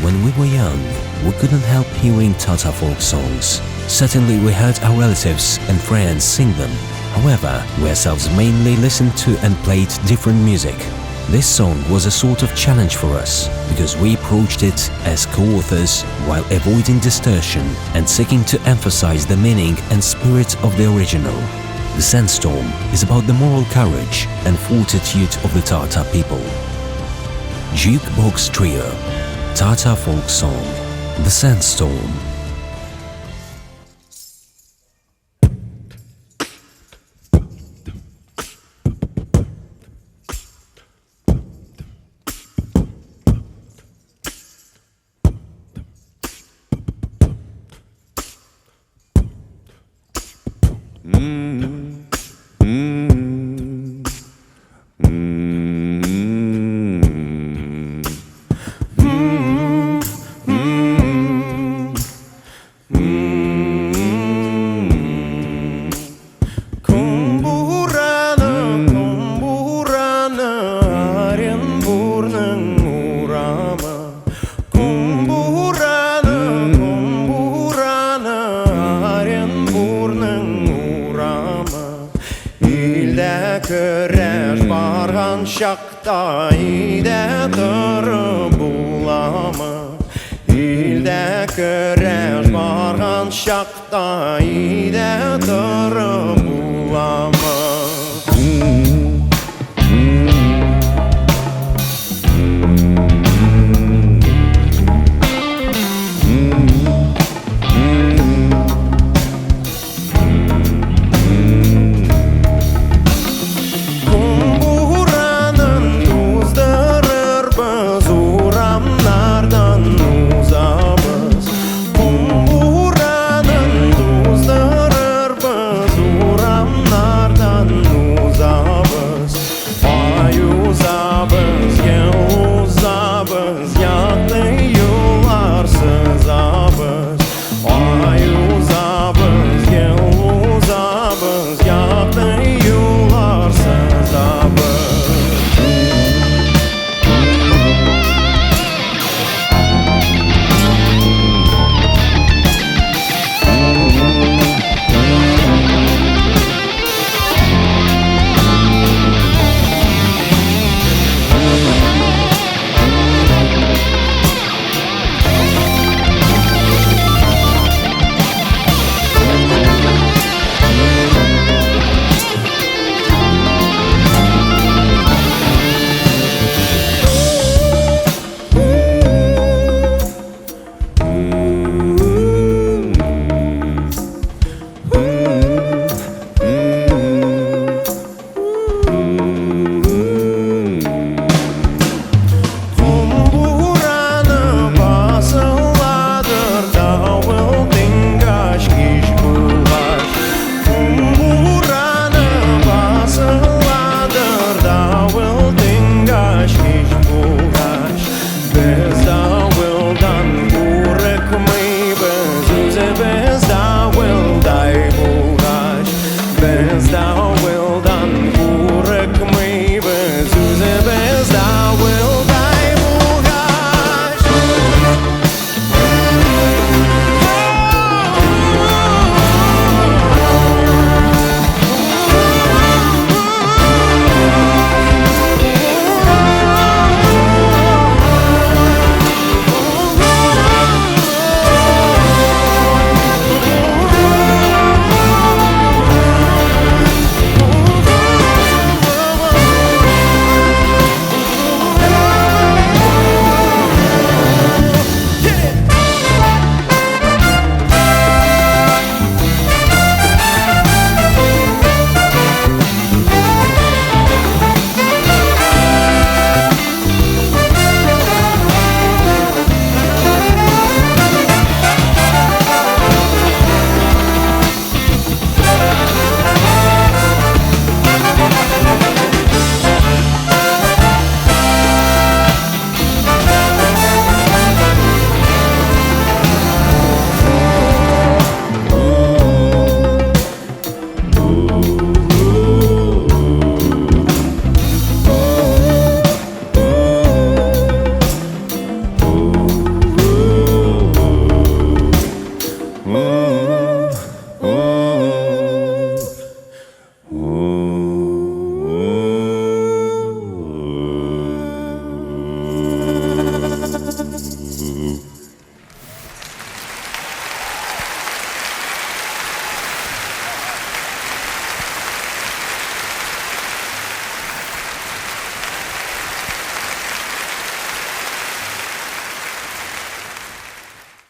When we were young, we couldn't help hearing Tatar folk songs. Certainly we heard our relatives and friends sing them. However, we ourselves mainly listened to and played different music. This song was a sort of challenge for us, because we approached it as co-authors while avoiding distortion and seeking to emphasize the meaning and spirit of the original. The Sandstorm is about the moral courage and fortitude of the Tatar people. Jukebox Trio, Tatar folk song, The Sandstorm. Көрәш барған шақта үйде тұрып бұламы Үйде көрәш барған шақта үйде тұрып